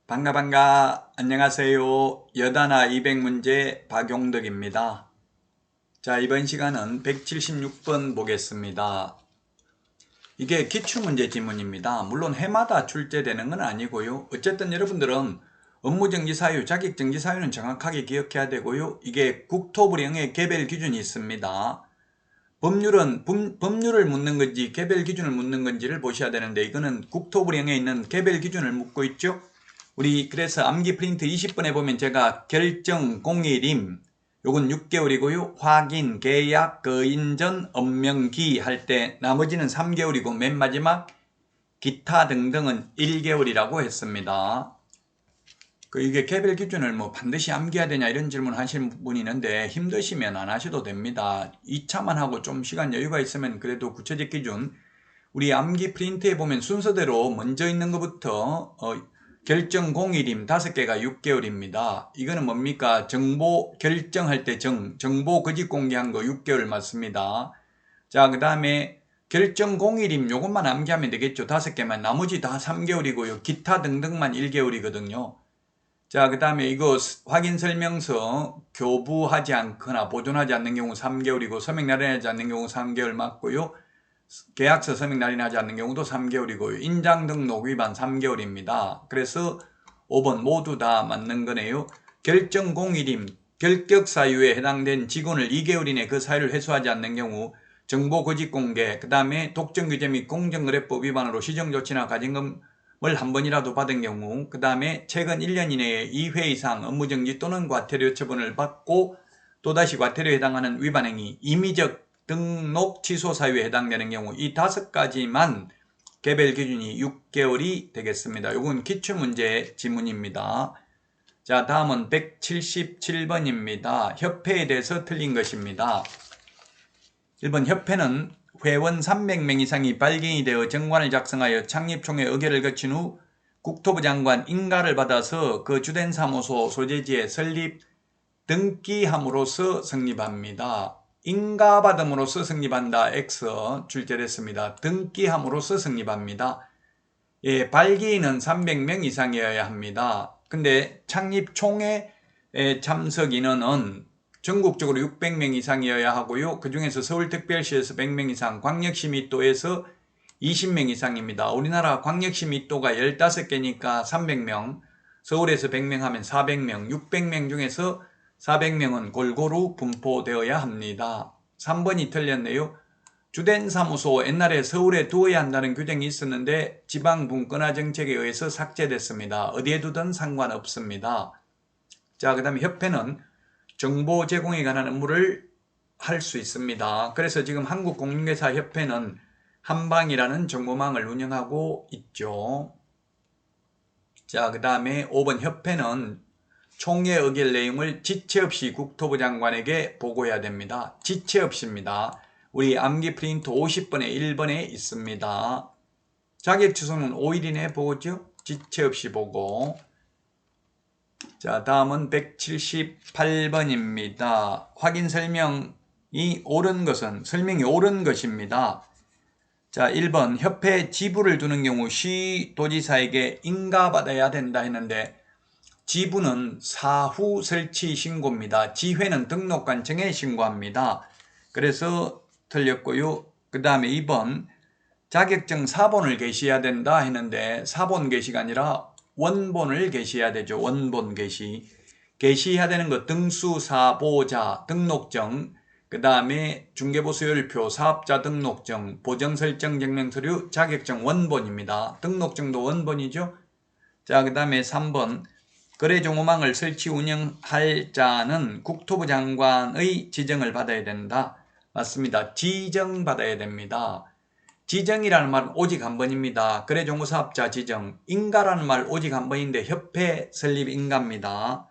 반가 안녕하세요. 여다나 200문제 박용덕입니다. 자, 이번 시간은 176번 보겠습니다. 이게 기출문제 지문입니다. 물론 해마다 출제되는 건 아니고요. 어쨌든 여러분들은 업무정지 사유, 자격정지 사유는 정확하게 기억해야 되고요. 이게 국토부령의 개별 기준이 있습니다. 법률은 법률을 묻는 건지 개별 기준을 묻는 건지를 보셔야 되는데, 이거는 국토부령에 있는 개별 기준을 묻고 있죠. 우리 그래서 암기 프린트 20번에 보면 제가 결정 공일임 요건 6개월이고요. 확인, 계약, 거인전, 업명기 할 때 나머지는 3개월이고 맨 마지막 기타 등등은 1개월이라고 했습니다. 이게 개별 기준을 뭐 반드시 암기해야 되냐 이런 질문 하시는 분이 있는데, 힘드시면 안 하셔도 됩니다. 2차만 하고 좀 시간 여유가 있으면 그래도 구체적 기준 우리 암기 프린트에 보면 순서대로 먼저 있는 것부터 결정 공일임 5개가 6개월입니다. 이거는 뭡니까? 정보 결정할 때 정보 거짓 공개한 거 6개월 맞습니다. 자, 그 다음에 결정 공일임 요것만 암기하면 되겠죠. 5개만. 나머지 다 3개월이고요. 기타 등등만 1개월이거든요. 자, 그 다음에 이거 확인 설명서 교부하지 않거나 보존하지 않는 경우 3개월이고 서명 날인하지 않는 경우 3개월 맞고요. 계약서 서명 날인하지 않는 경우도 3개월이고요. 인장 등록 위반 3개월입니다. 그래서 5번 모두 다 맞는 거네요. 결정 공일임, 결격 사유에 해당된 직원을 2개월 이내 그 사유를 해소하지 않는 경우 정보 거짓 공개, 그 다음에 독점규제 및 공정거래법 위반으로 시정조치나 가징금을 한 번이라도 받은 경우, 그 다음에 최근 1년 이내에 2회 이상 업무정지 또는 과태료 처분을 받고 또다시 과태료에 해당하는 위반행위, 임의적 등록 취소 사유에 해당되는 경우 이 5가지만 개별 기준이 6개월이 되겠습니다. 이건 기출문제 지문입니다. 자, 다음은 177번입니다. 협회에 대해서 틀린 것입니다. 1번 협회는 회원 300명 이상이 발견이 되어 정관을 작성하여 창립총회 의결을 거친 후 국토부 장관 인가를 받아서 그 주된 사무소 소재지에 설립 등기함으로써 성립합니다. 인가받음으로써 성립한다. X 출제됐습니다. 등기함으로써 성립합니다. 예, 발기인은 300명 이상이어야 합니다. 근데 창립총회 참석 인원은 전국적으로 600명 이상이어야 하고요. 그 중에서 서울특별시에서 100명 이상, 광역시 및도에서 20명 이상입니다. 우리나라 광역시 및도가 15개니까 300명, 서울에서 100명 하면 400명, 600명 중에서 400명은 골고루 분포되어야 합니다. 3번이 틀렸네요. 주된 사무소 옛날에 서울에 두어야 한다는 규정이 있었는데 지방 분권화 정책에 의해서 삭제됐습니다. 어디에 두든 상관없습니다. 자, 그 다음에 협회는 정보 제공에 관한 업무를 할 수 있습니다. 그래서 지금 한국공인중개사협회는 한방이라는 정보망을 운영하고 있죠. 자, 그 다음에 5번 협회는 총회 의결 내용을 지체 없이 국토부 장관에게 보고해야 됩니다. 지체 없이입니다. 우리 암기 프린트 50번에 1번에 있습니다. 자격 취소는 5일 이내에 보고죠. 지체 없이 보고. 자, 다음은 178번입니다. 확인 설명이 옳은 것은, 설명이 옳은 것입니다. 자, 1번 협회 지부를 두는 경우 시도지사에게 인가받아야 된다 했는데, 지부는 사후 설치 신고입니다. 지회는 등록관청에 신고합니다. 그래서 틀렸고요. 그 다음에 2번 자격증 사본을 게시해야 된다 했는데 사본 게시가 아니라 원본을 게시해야 되죠. 원본 게시. 게시해야 되는 거 등수사보자, 등록증, 그 다음에 중개보수열표, 사업자 등록증, 보정설정 증명서류, 자격증 원본입니다. 등록증도 원본이죠. 자, 그 다음에 3번 거래정보망을 설치 운영할 자는 국토부 장관의 지정을 받아야 된다. 맞습니다. 지정받아야 됩니다. 지정이라는 말은 오직 한 번입니다. 거래정보사업자 지정. 인가라는 말 오직 한 번인데 협회 설립 인가입니다.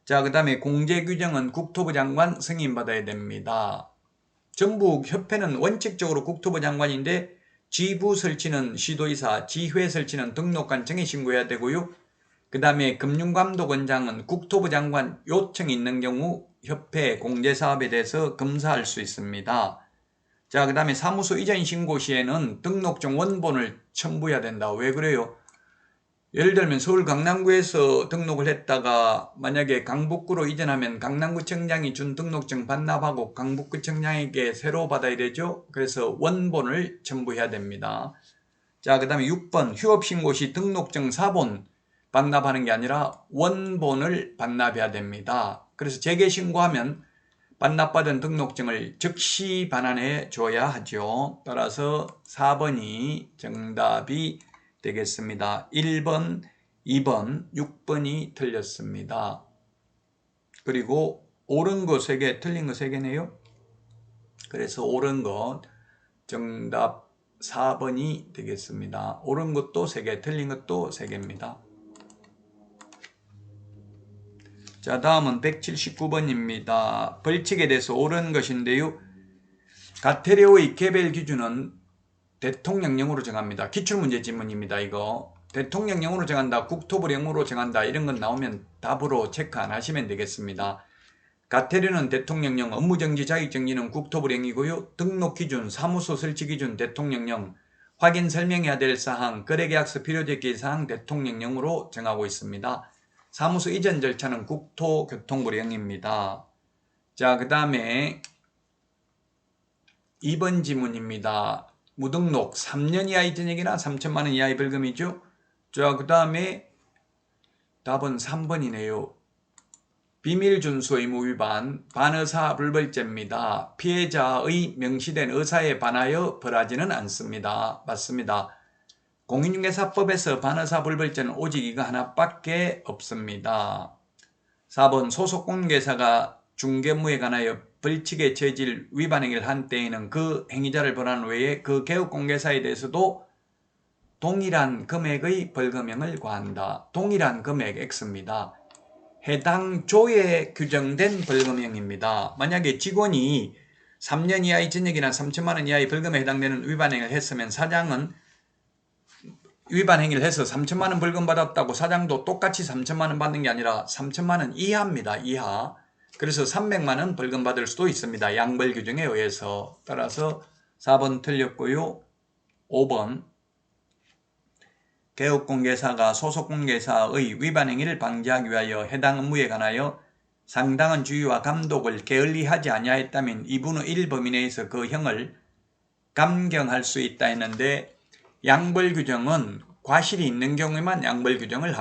자, 그 다음에 공제규정은 국토부 장관 승인받아야 됩니다. 전부 협회는 원칙적으로 국토부 장관인데 지부 설치는 시도지사, 지회 설치는 등록관청에 신고해야 되고요. 그 다음에 금융감독원장은 국토부 장관 요청이 있는 경우 협회 공제사업에 대해서 검사할 수 있습니다. 자, 그 다음에 사무소 이전 신고 시에는 등록증 원본을 첨부해야 된다. 왜 그래요? 예를 들면 서울 강남구에서 등록을 했다가 만약에 강북구로 이전하면 강남구청장이 준 등록증 반납하고 강북구청장에게 새로 받아야 되죠. 그래서 원본을 첨부해야 됩니다. 자, 그 다음에 6번 휴업신고 시 등록증 사본 반납하는 게 아니라 원본을 반납해야 됩니다. 그래서 재개신고하면 반납받은 등록증을 즉시 반환해 줘야 하죠. 따라서 4번이 정답이 되겠습니다. 1번, 2번, 6번이 틀렸습니다. 그리고 옳은 거 3개, 틀린 거 3개네요. 그래서 옳은 것 정답 4번이 되겠습니다. 옳은 것도 3개, 틀린 것도 3개입니다. 자, 다음은 179번입니다. 벌칙에 대해서 옳은 것인데요. 가태료의 개별 기준은 대통령령으로 정합니다. 기출문제 지문입니다. 이거 대통령령으로 정한다, 국토부령으로 정한다 이런 건 나오면 답으로 체크 안 하시면 되겠습니다. 가태료는 대통령령, 업무정지 자격정지는 국토부령이고요. 등록기준, 사무소 설치기준 대통령령, 확인 설명해야 될 사항, 거래계약서 필요제기 사항 대통령령으로 정하고 있습니다. 사무소 이전 절차는 국토교통부령입니다. 자, 그 다음에 2번 지문입니다. 무등록 3년 이하의 전액이나 3천만 원 이하의 벌금이죠. 자, 그 다음에 답은 3번이네요. 비밀 준수 의무 위반, 반의사 불벌죄입니다. 피해자의 명시된 의사에 반하여 벌하지는 않습니다. 맞습니다. 공인중개사법에서 반의사 불벌죄는 오직 이거 하나밖에 없습니다. 4번 소속공개사가 중개무에 관하여 벌칙의 저질 위반 행위를 한 때에는 그 행위자를 벌하는 외에 그 개업공개사에 대해서도 동일한 금액의 벌금형을 과한다. 동일한 금액 X입니다. 해당 조에 규정된 벌금형입니다. 만약에 직원이 3년 이하의 징역이나 3천만 원 이하의 벌금에 해당되는 위반 행위를 했으면 사장은 위반 행위를 해서 3천만 원 벌금 받았다고 사장도 똑같이 3천만 원 받는 게 아니라 3천만 원 이하입니다. 이하. 그래서 300만 원 벌금 받을 수도 있습니다. 양벌 규정에 의해서. 따라서 4번 틀렸고요. 5번 개업공개사가 소속공개사의 위반 행위를 방지하기 위하여 해당 업무에 관하여 상당한 주의와 감독을 게을리하지 아니하였다면 2분의 1 범위 내에서 그 형을 감경할 수 있다 했는데 양벌 규정은 과실이 있는 경우에만 양벌 규정을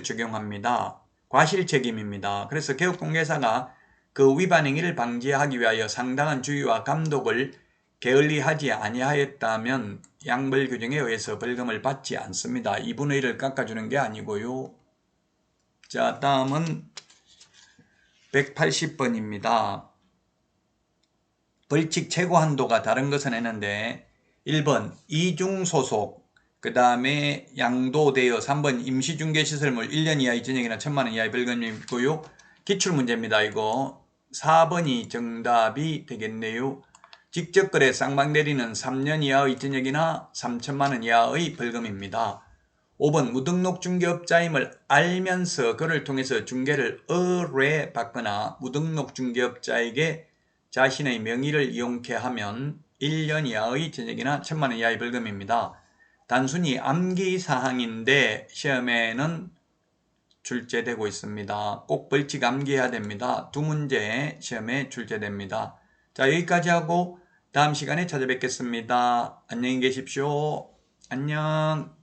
적용합니다. 과실 책임입니다. 그래서 개업공개사가 그 위반 행위를 방지하기 위하여 상당한 주의와 감독을 게을리하지 아니하였다면 양벌 규정에 의해서 벌금을 받지 않습니다. 2분의 1을 깎아주는 게 아니고요. 자, 다음은 180번입니다. 벌칙 최고 한도가 다른 것은 했는데 1번 이중소속, 그 다음에 양도되어 3번 임시중개시설물 1년 이하의 징역이나 1,000만 원 이하의 벌금이고요. 기출문제입니다. 이거 4번이 정답이 되겠네요. 직접거래 쌍방대리는 3년 이하의 징역이나 3천만 원 이하의 벌금입니다. 5번 무등록 중개업자임을 알면서 그를 통해서 중개를 의뢰받거나 무등록 중개업자에게 자신의 명의를 이용케 하면 1년 이하의 징역이나 1,000만 원 이하의 벌금입니다. 단순히 암기사항인데 시험에는 출제되고 있습니다. 꼭 벌칙 암기해야 됩니다. 2문제 시험에 출제됩니다. 자, 여기까지 하고 다음 시간에 찾아뵙겠습니다. 안녕히 계십시오. 안녕.